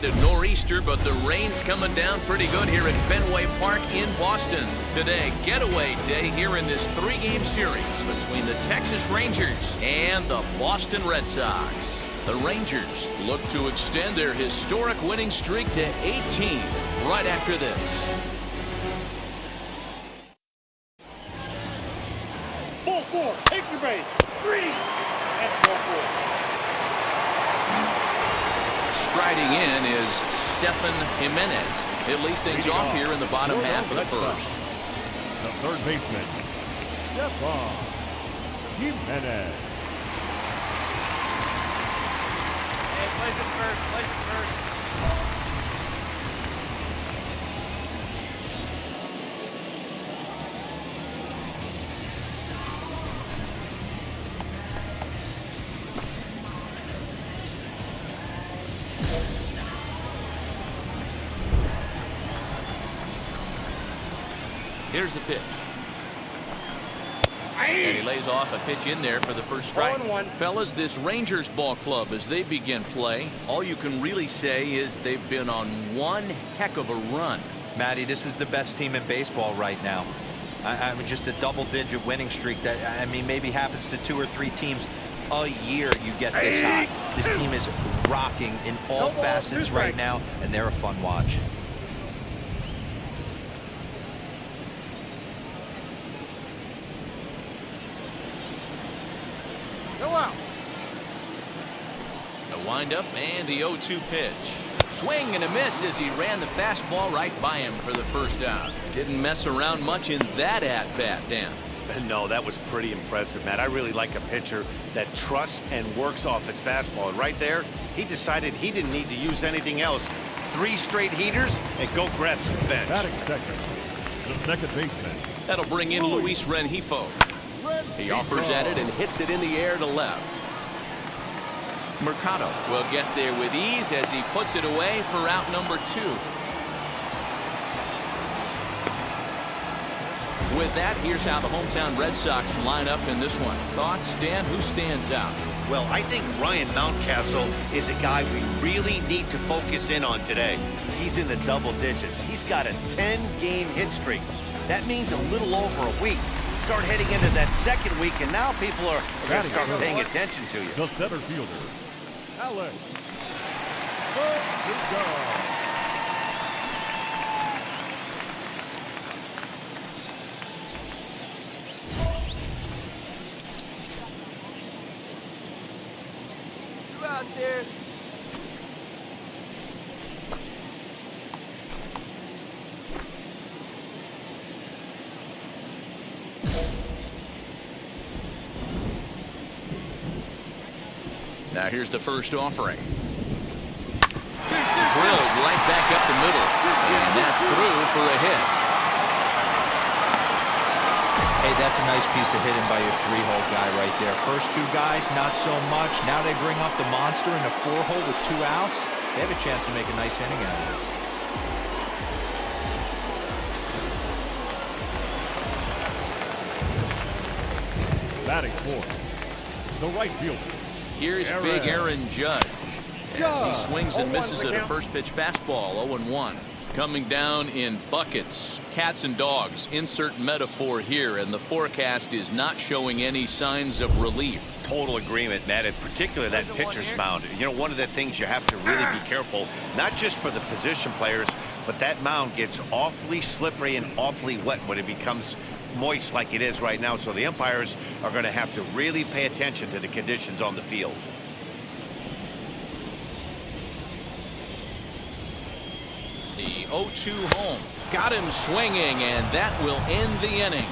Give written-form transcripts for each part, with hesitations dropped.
Nor'easter, but the rain's coming down pretty good here at Fenway Park in Boston. Today, getaway day here in this three-game series between the Texas Rangers and the Boston Red Sox. The Rangers look to extend their historic winning streak to 18 right after this. Ball four, take your base, 3, and ball 4. Striding in is Stefan Jimenez. He'll lead things off here in the bottom half of the first. The third baseman, Stefan Jimenez. Hey, place it first, place it first. Here's the pitch. And he lays off a pitch in there for the first strike. 1-1. Fellas, this Rangers ball club, as they begin play, all you can really say is they've been on one heck of a run. Matty, this is the best team in baseball right now. I mean, just a double-digit winning streak that, I mean, maybe happens to 2 or 3 teams a year you get this high. This team is rocking in all facets right now, and they're a fun watch. Go out. The windup and the 0-2 pitch. Swing and a miss as he ran the fastball right by him for the first out. Didn't mess around much in that at-bat, Dan. No, that was pretty impressive, Matt. I really like a pitcher that trusts and works off his fastball. And right there, he decided he didn't need to use anything else. 3 straight heaters and go grab some bench. Tarik second, the second baseman. That'll bring in Luis Rengifo. He offers at it and hits it in the air to left. Mercado will get there with ease as he puts it away for out number 2. With that, here's how the hometown Red Sox line up in this one. Thoughts, Dan? Who stands out? Well, I think Ryan Mountcastle is a guy we really need to focus in on today. He's in the double digits. He's got a 10-game hit streak. That means a little over a week. Start heading into that second week, and now people are going to start paying attention to you. The center fielder, Alex. Good go. Here. Now here's the first offering. Drilled right back up the middle. And that's through for a hit. Hey, that's a nice piece of hitting by your 3-hole guy right there. First 2 guys, not so much. Now they bring up the monster in the 4-hole with 2 outs. They have a chance to make a nice inning out of this. Batting fourth, the right fielder. Here's big Aaron Judge. As he swings and misses at a first pitch fastball, 0-1. Coming down in buckets, cats and dogs, insert metaphor here, and the forecast is not showing any signs of relief. Total agreement, Matt, in particular that pitcher's mound. You know, one of the things you have to really be careful, not just for the position players, but that mound gets awfully slippery and awfully wet when it becomes moist like it is right now. So the umpires are going to have to really pay attention to the conditions on the field. The 0-2 home. Got him swinging, and that will end the inning.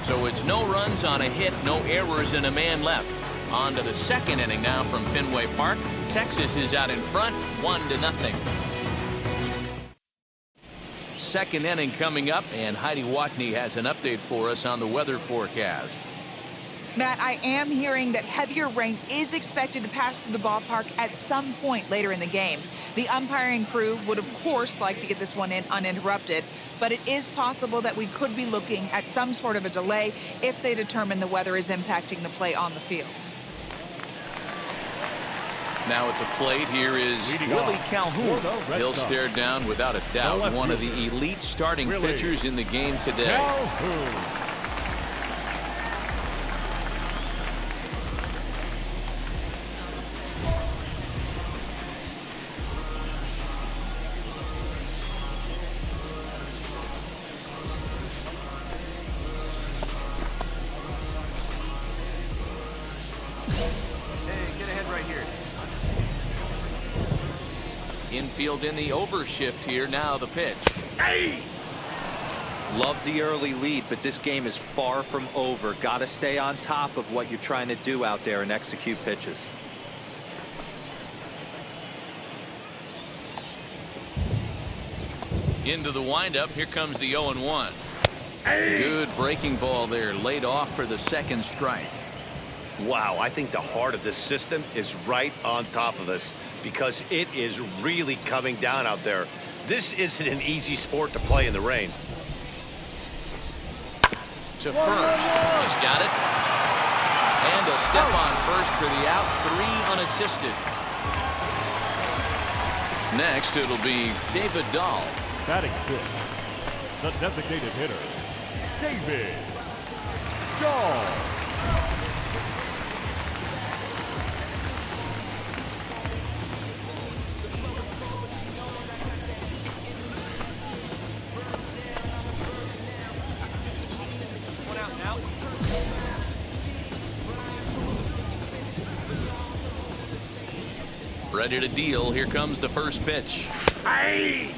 So it's no runs on a hit, no errors, and a man left. On to the second inning now from Fenway Park. Texas is out in front, 1-0. Second inning coming up, and Heidi Watney has an update for us on the weather forecast. Matt, I am hearing that heavier rain is expected to pass through the ballpark at some point later in the game. The umpiring crew would, of course, like to get this one in uninterrupted, but it is possible that we could be looking at some sort of a delay if they determine the weather is impacting the play on the field. Now at the plate here is Willie Calhoun. He'll stare down without a doubt one of the elite starting pitchers in the game today. Infield in the overshift here. Now the pitch. Love the early lead, but this game is far from over. Got to stay on top of what you're trying to do out there and execute pitches. Into the windup. Here comes the 0-1. Good breaking ball there, laid off for the second strike. Wow, I think the heart of this system is right on top of us because it is really coming down out there. This isn't an easy sport to play in the rain. To first. He's got it. And a step on first for the out. 3 unassisted. Next, it'll be David Dahl. Batting fifth, the designated hitter, David Dahl. One out now. Ready to deal. Here comes the first pitch. Hey!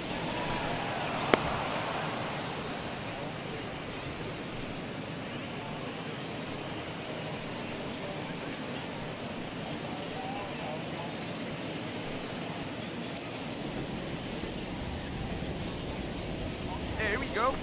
Here we go.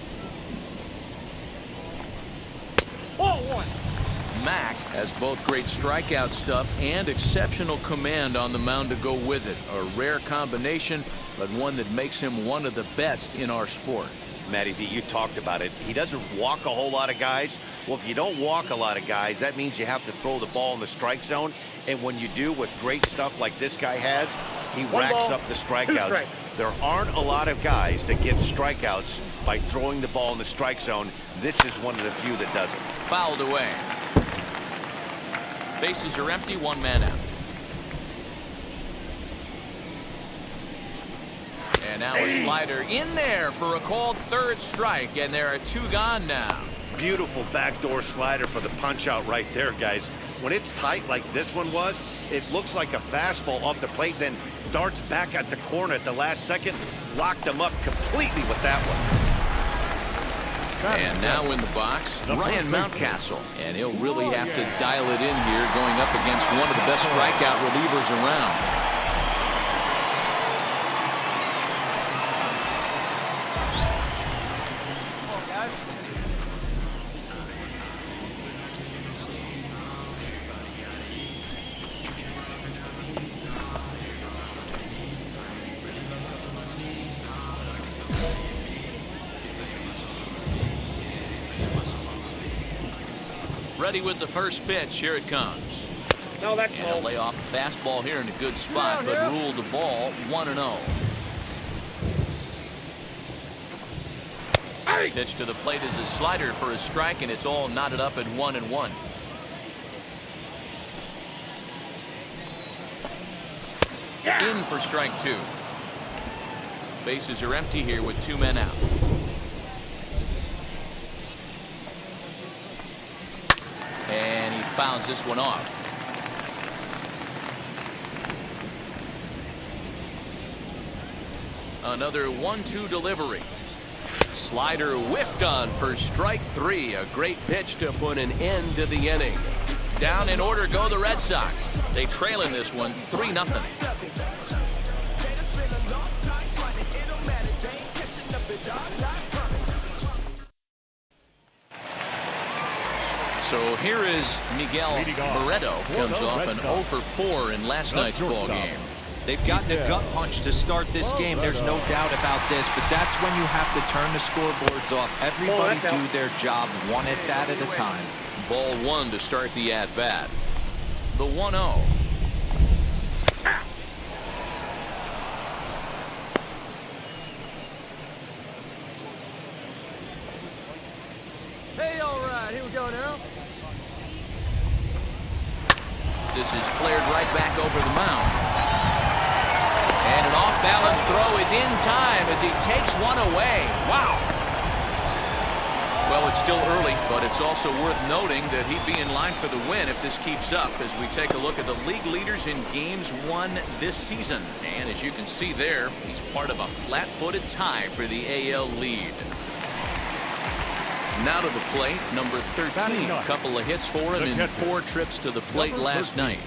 Mack has both great strikeout stuff and exceptional command on the mound to go with it. A rare combination, but one that makes him one of the best in our sport. Matty V, you talked about it. He doesn't walk a whole lot of guys. Well, if you don't walk a lot of guys, that means you have to throw the ball in the strike zone. And when you do with great stuff like this guy has, he racks up the strikeouts. There aren't a lot of guys that get strikeouts by throwing the ball in the strike zone. This is one of the few that does it. Fouled away. Bases are empty, 1 man out. And now a slider in there for a called third strike, and there are 2 gone now. Beautiful backdoor slider for the punch out right there, guys. When it's tight like this one was, it looks like a fastball off the plate, then darts back at the corner at the last second. Locked him up completely with that one. And now in the box, Ryan Mountcastle. And he'll really have to dial it in here going up against one of the best strikeout relievers around. Ready with the first pitch. Here it comes. No, that's and a lay off a fastball here in a good spot, but ruled the ball 1-0. Pitch to the plate is a slider for a strike, and it's all knotted up at 1-1. In for strike 2. Bases are empty here with 2 men out. And he fouls this one off. Another 1-2 delivery. Slider whiffed on for strike 3. A great pitch to put an end to the inning. Down in order go the Red Sox. They trail in this one 3-0. So here is Miguel Barreto. Comes off an 0 for 4 in last night's ball game. They've gotten a gut punch to start this game. There's no doubt about this, but that's when you have to turn the scoreboards off. Everybody do their job one at bat at a time. Ball 1 to start the at-bat. The 1-0. This is flared right back over the mound. And an off-balance throw is in time as he takes one away. Wow. Well, it's still early, but it's also worth noting that he'd be in line for the win if this keeps up as we take a look at the league leaders in games won this season. And as you can see there, he's part of a flat-footed tie for the AL lead. Now to the plate, number 13. A couple of hits for him in 4 trips to the plate last night.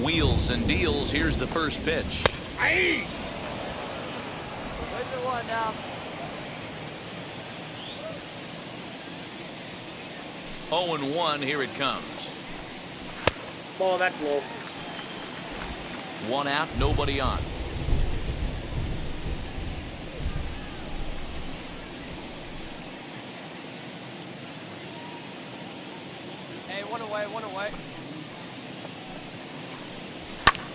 Wheels and deals. Here's the first pitch. Aye. Where's the one now? 0-1. Here it comes. Ball that low. 1 out, nobody on. Hey, one away, one away.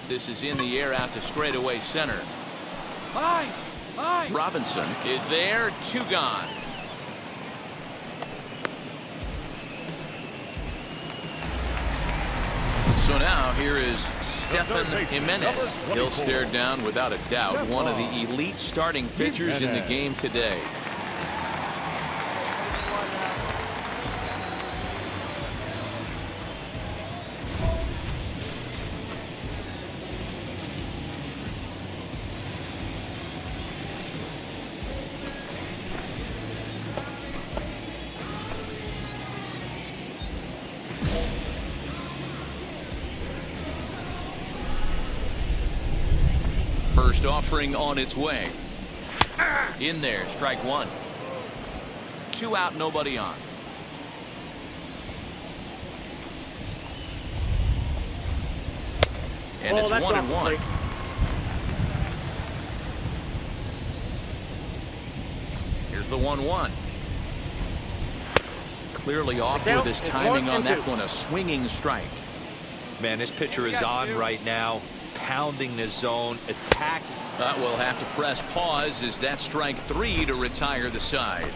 This is in the air out to straightaway center. Fine, fine. Robinson is there, 2 gone. So now here is Stefan Jimenez. He'll stare down without a doubt one of the elite starting pitchers in the game today. First offering on its way. In there, strike 1. 2 out, nobody on. And it's 1-1. Here's the 1-1. Clearly off with his timing on that one, a swinging strike. Man, this pitcher is on right now, pounding the zone, attacking. We'll have to press pause as that's strike 3 to retire the side.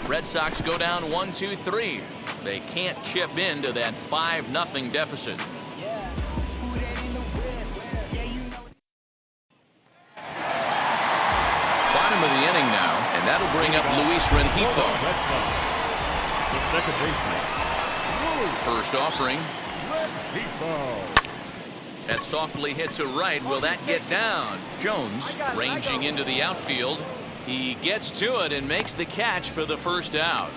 Red Sox go down 1-2-3. They can't chip into that 5-0 deficit. Bottom of the inning now, and that'll bring up Luis Rengifo. The second baseman. First offering. Rengifo. That's softly hit to right. Will that get down? Jones ranging into the outfield. He gets to it and makes the catch for the first out.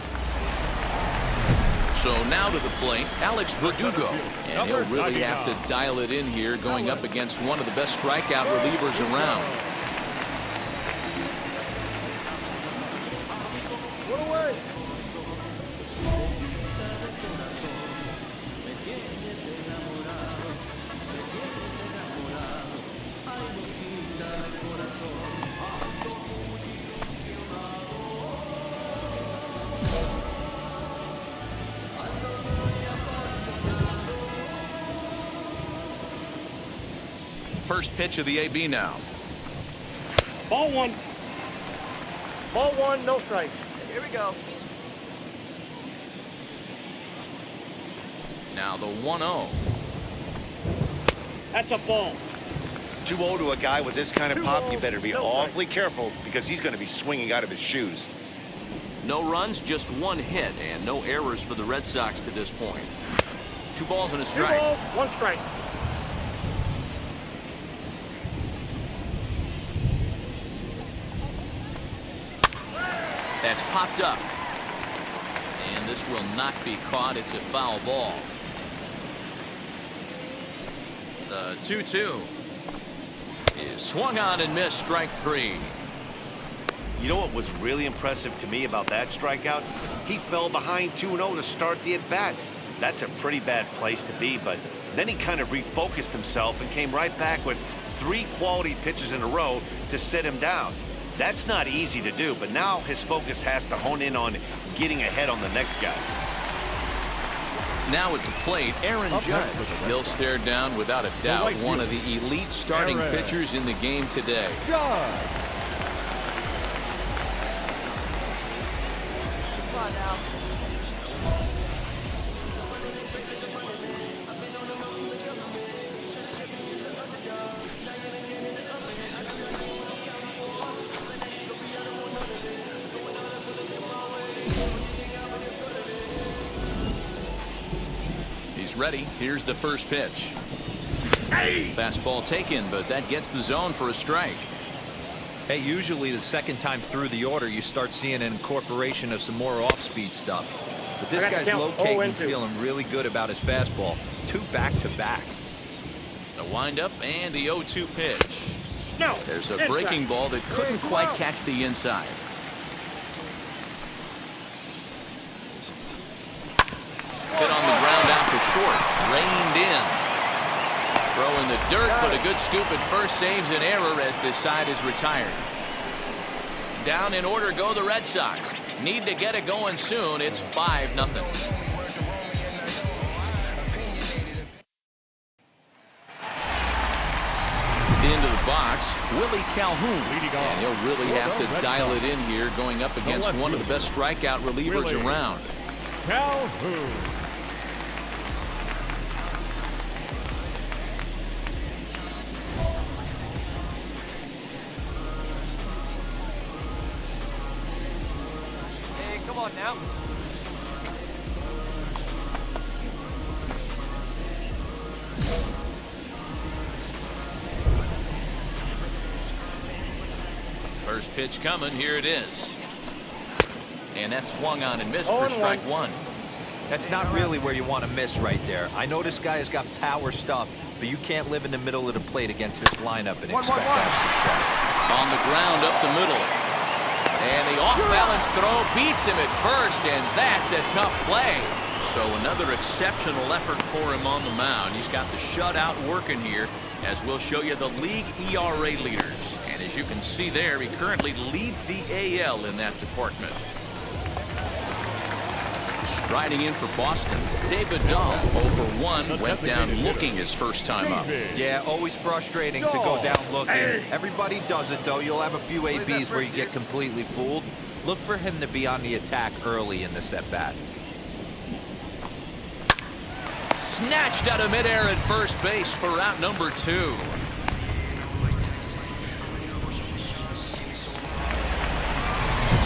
So now to the plate, Alex Verdugo. And he'll really have to dial it in here going up against one of the best strikeout relievers around. First pitch of the AB now. Ball 1. Ball 1, no strike. Here we go. Now the 1-0. That's a ball. 2-0 to a guy with this kind of pop, you better be No awfully careful because he's going to be swinging out of his shoes. No runs, just 1 hit, and no errors for the Red Sox to this point. 2 balls and a 2 strike. balls, 1 strike. That's popped up. And this will not be caught. It's a foul ball. The 2-2 is swung on and missed, strike 3. You know what was really impressive to me about that strikeout? He fell behind 2-0 to start the at-bat. That's a pretty bad place to be, but then he kind of refocused himself and came right back with 3 quality pitches in a row to sit him down. That's not easy to do, but now his focus has to hone in on getting ahead on the next guy. Now at the plate, Aaron Judge. He'll stare down without a doubt one of the elite starting pitchers in the game today. Judge. Come on now. is ready. Here's the first pitch. Fastball taken, but that gets the zone for a strike. Hey, usually the second time through the order, you start seeing an incorporation of some more off-speed stuff. But this guy's locating, feeling really good about his fastball. 2 back-to-back. The windup and the 0-2 pitch. No. There's a breaking ball that couldn't quite catch the inside. Hit on the ground out to short. Reined in. Throw in the dirt, but a good scoop at first saves an error as this side is retired. Down in order go the Red Sox. Need to get it going soon. It's 5-0. Into the box, Willie Calhoun. And he'll really have to dial it in here going up against one of the best strikeout relievers around. Calhoun. Hey, come on now. First pitch coming. Here it is. And that swung on and missed for strike 1. That's not really where you want to miss right there. I know this guy has got power stuff, but you can't live in the middle of the plate against this lineup and expect to have success. On the ground up the middle. And the off-balance throw beats him at first, and that's a tough play. So another exceptional effort for him on the mound. He's got the shutout working here, as we'll show you the league ERA leaders. And as you can see there, he currently leads the AL in that department. Striding in for Boston, David Dahl, 0-for-1, went down looking his first time up. Yeah, always frustrating to go down looking. Everybody does it, though. You'll have a few ABs where you get completely fooled. Look for him to be on the attack early in this at-bat. Snatched out of midair at first base for out number 2.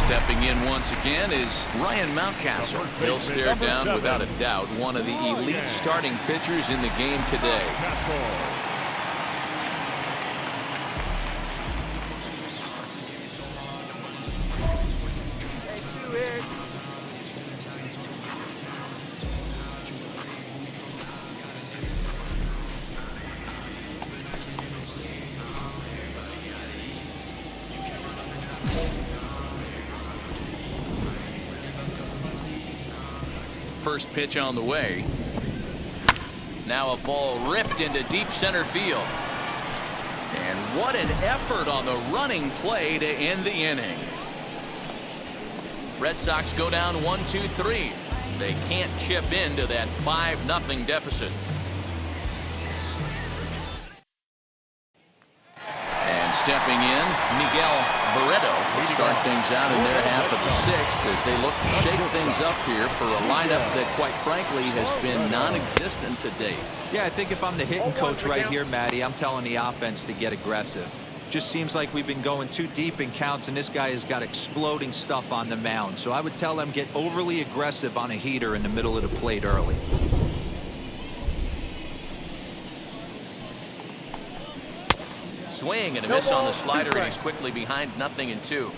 Stepping in once again is Ryan Mountcastle. He'll stare down without a doubt one of the elite starting pitchers in the game today. First pitch on the way. Now a ball ripped into deep center field. And what an effort on the running play to end the inning. Red Sox go down 1-2-3. They can't chip into that 5-0 deficit. And stepping in, Miguel Barreto will start things out in their half of the 6th as they look to shake things up here for a lineup that, quite frankly, has been non-existent to date. Yeah, I think if I'm the hitting coach right here, Matty, I'm telling the offense to get aggressive. Just seems like we've been going too deep in counts, and this guy has got exploding stuff on the mound. So I would tell them get overly aggressive on a heater in the middle of the plate early. Swing and a miss on the slider, and he's quickly behind 0-2.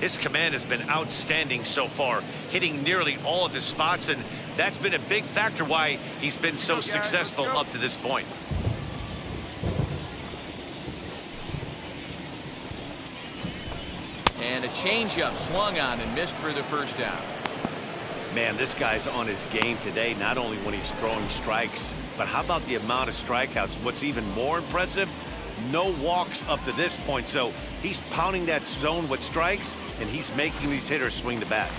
His command has been outstanding so far, hitting nearly all of his spots, and that's been a big factor why he's been so successful up to this point. And a changeup swung on and missed for the first down. Man, this guy's on his game today, not only when he's throwing strikes, but how about the amount of strikeouts? What's even more impressive, no walks up to this point, so he's pounding that zone with strikes, and he's making these hitters swing the bat.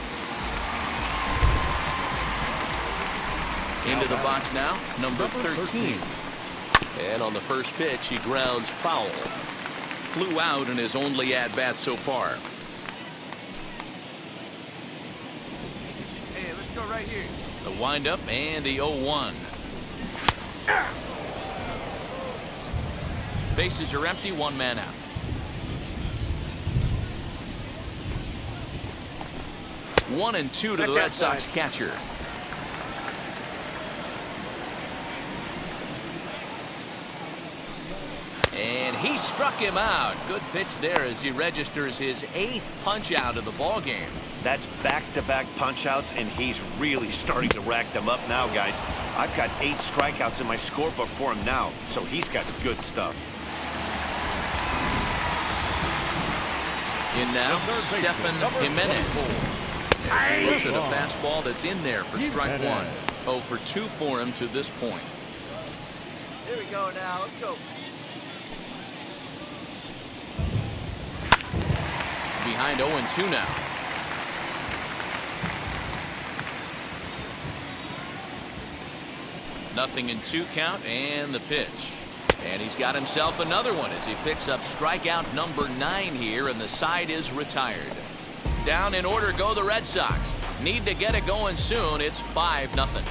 Into the box now, number 13. And on the first pitch, he grounds foul. Flew out in his only at-bat so far. Hey, let's go right here. The windup and the 0-1. Bases are empty, 1 man out. One and 2 to the Red Sox catcher. And he struck him out. Good pitch there as he registers his 8th punch out of the ball game. That's back-to-back punch-outs, and he's really starting to rack them up now, guys. I've got 8 strikeouts in my scorebook for him now, so he's got good stuff. In now, Stefan Jimenez. As he looks at a fastball that's in there for strike 1. 0 for 2 for him to this point. Here we go now. Let's go. Behind 0-2 now. Nothing in 2 count, and the pitch. And he's got himself another one as he picks up strikeout number 9 here, and the side is retired. Down in order go the Red Sox. Need to get it going soon. It's 5-0.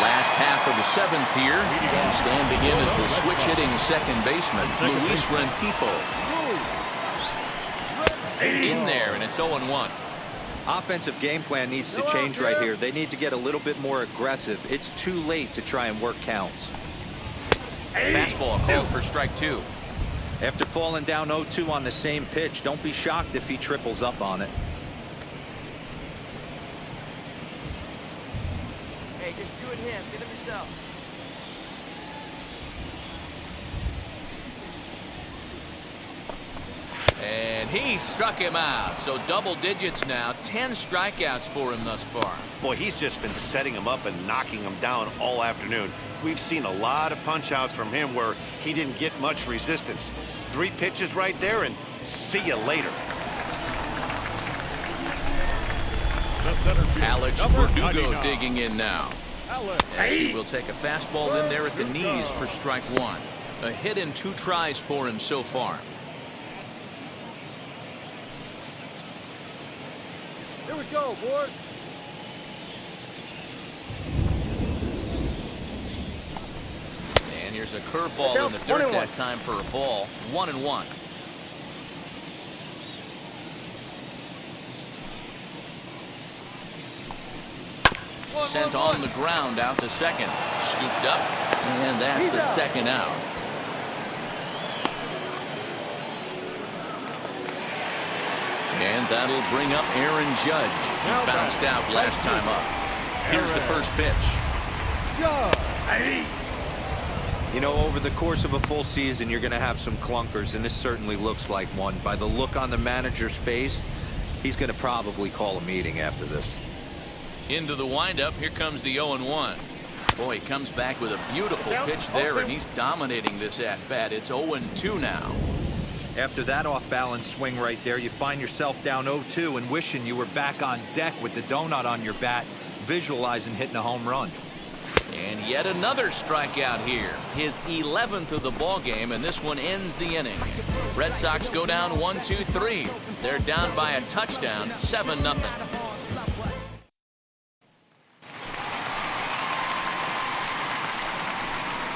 Last half of the 7th here, and standing in as the switch-hitting second baseman, Luis Rengifo. In there, and it's 0-1. Offensive game plan needs to change right here. They need to get a little bit more aggressive. It's too late to try and work counts. Fastball called for strike 2. After falling down 0-2 on the same pitch, don't be shocked if he triples up on it. Hey, just you and him. Get him yourself. And he struck him out. So double digits now. 10 strikeouts for him thus far. Boy, he's just been setting him up and knocking him down all afternoon. We've seen a lot of punch-outs from him where he didn't get much resistance. 3 pitches right there, and see you later. Alex Verdugo digging in now. As he will take a fastball in there at the knees for strike 1. A hit in 2 tries for him so far. Here we go, boys. And here's a curveball in the dirt that time for a ball. 1-1. Sent on the ground out to second. Scooped up, and that's the second out. And that'll bring up Aaron Judge. He bounced out last time up. Here's the first pitch. You know, over the course of a full season, you're going to have some clunkers, and this certainly looks like one. By the look on the manager's face, he's going to probably call a meeting after this. Into the windup, here comes the 0-1. Boy, he comes back with a beautiful pitch there, and he's dominating this at-bat. It's 0-2 now. After that off-balance swing right there, you find yourself down 0-2 and wishing you were back on deck with the donut on your bat, visualizing hitting a home run. And yet another strikeout here. His 11th of the ball game, and this one ends the inning. Red Sox go down 1-2-3. They're down by a touchdown, 7-0.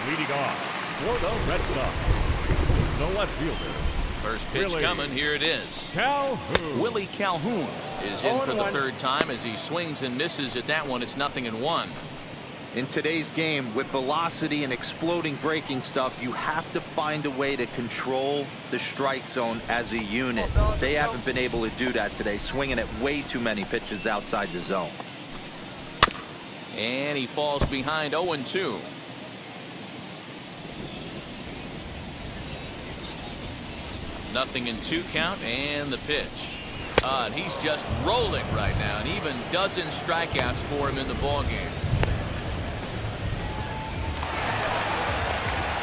Leading off for the Red Sox, the left fielder. First pitch coming, here it is. Calhoun. Willie Calhoun is in for the 3rd time as he swings and misses at that one. It's 0-1. In today's game, with velocity and exploding breaking stuff, you have to find a way to control the strike zone as a unit. They haven't been able to do that today, swinging at way too many pitches outside the zone. And he falls behind 0-2. Nothing in 2 count, and the pitch. And he's just rolling right now, and even dozen strikeouts for him in the ballgame.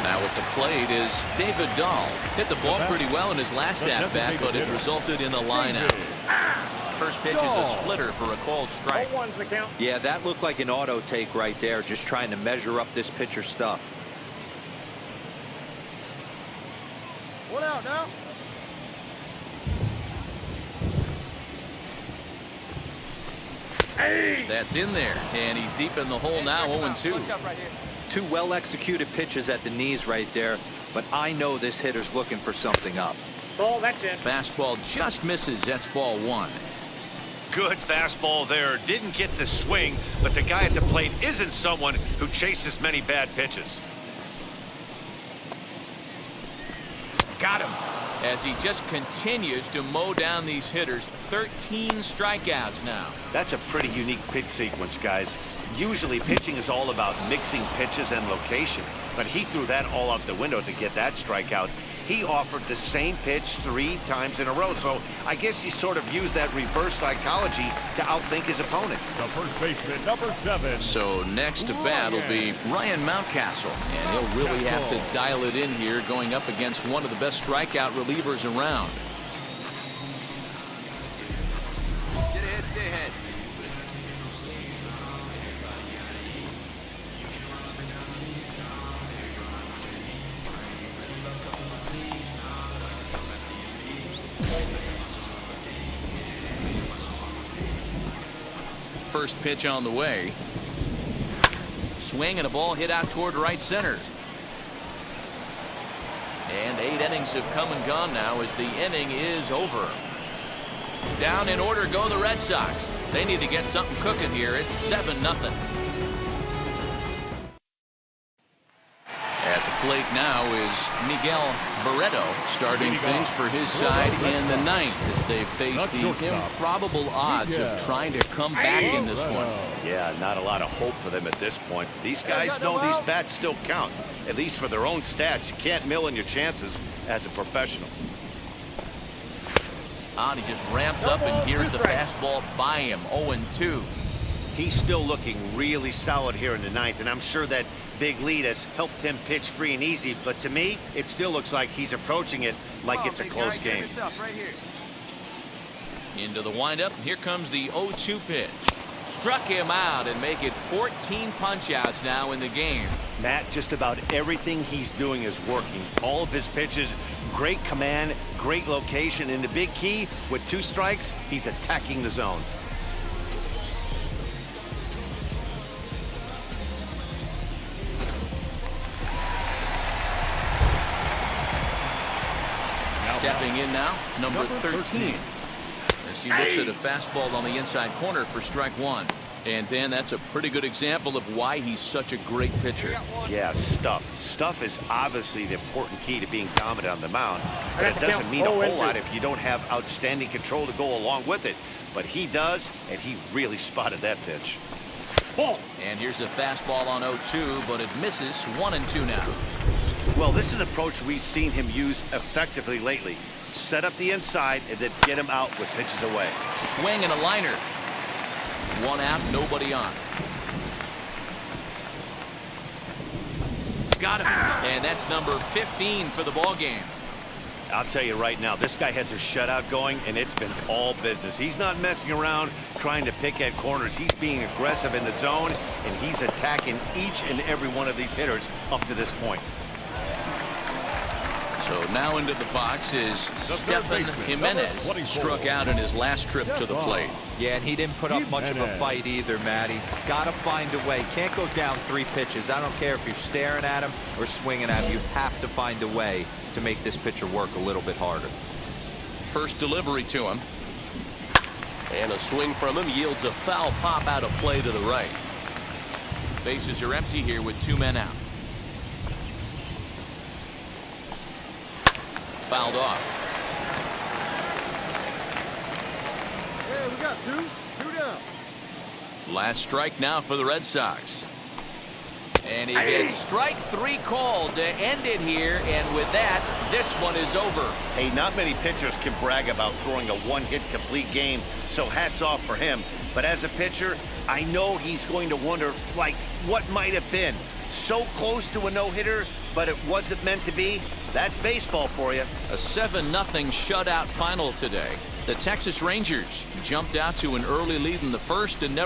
Now at the plate is David Dahl. Hit the ball pretty well in his last at-bat, but it resulted in a line out. First pitch is a splitter for a called strike. Yeah, that looked like an auto take right there, just trying to measure up this pitcher's stuff. One out now. That's in there, and he's deep in the hole now, 0-2. Right here. 2 well-executed pitches at the knees right there, but I know this hitter's looking for something up. Ball, that's in. Fastball just misses. That's ball 1. Good fastball there. Didn't get the swing, but the guy at the plate isn't someone who chases many bad pitches. Got him. As he just continues to mow down these hitters. 13 strikeouts now. That's a pretty unique pitch sequence, guys. Usually pitching is all about mixing pitches and location, but he threw that all out the window to get that strikeout. He offered the same pitch 3 times in a row, so I guess he sort of used that reverse psychology to outthink his opponent. The first baseman, number 7. So next to bat will be Ryan Mountcastle, and he'll really have to dial it in here going up against one of the best strikeout relievers around. Get ahead, stay ahead. First pitch on the way. Swing and a ball hit out toward right center. And 8 innings have come and gone now as the inning is over. Down in order go the Red Sox. They need to get something cooking here. It's 7-0. At the plate now is Miguel Barreto starting things for his side in the 9th as they face the improbable odds of trying to come back in this one. Yeah, not a lot of hope for them at this point. These guys know these bats still count, at least for their own stats. You can't mill in your chances as a professional. He just ramps up, and here's the fastball by him. 0-2. He's still looking really solid here in the 9th, and I'm sure that big lead has helped him pitch free and easy, but to me, it still looks like he's approaching it like it's a close game. Right here. Into the windup, and here comes the 0-2 pitch. Struck him out and make it 14 punch-outs now in the game. Matt, just about everything he's doing is working. All of his pitches, great command, great location, and the big key, with 2 strikes, he's attacking the zone. Stepping in now, number 13. As he looks at a fastball on the inside corner for strike 1. And Dan, that's a pretty good example of why he's such a great pitcher. Yeah, stuff. Stuff is obviously the important key to being dominant on the mound, but it doesn't mean a whole lot if you don't have outstanding control to go along with it. But he does, and he really spotted that pitch. And here's a fastball on 0-2, but it misses. 1-2 now. Well, this is an approach we've seen him use effectively lately. Set up the inside and then get him out with pitches away. Swing and a liner. 1 out, nobody on. Got him. And that's number 15 for the ball game. I'll tell you right now, this guy has a shutout going, and it's been all business. He's not messing around trying to pick at corners. He's being aggressive in the zone, and he's attacking each and every one of these hitters up to this point. So now into the box is Stefan Jimenez. Struck out in his last trip to the plate. Yeah, and he didn't put up much of a fight either, Matty. Gotta find a way. Can't go down 3 pitches. I don't care if you're staring at him or swinging at him. You have to find a way to make this pitcher work a little bit harder. First delivery to him. And a swing from him yields a foul pop out of play to the right. Bases are empty here with 2 men out. Fouled off. Yeah, we got 2 down. Last strike now for the Red Sox. And he gets strike 3 called to end it here, and with that, this one is over. Hey, not many pitchers can brag about throwing a 1-hit complete game, so hats off for him. But as a pitcher, I know he's going to wonder, like, what might have been. So close to a no-hitter, but it wasn't meant to be. That's baseball for you. A 7-0 shutout final today. The Texas Rangers jumped out to an early lead in the first and never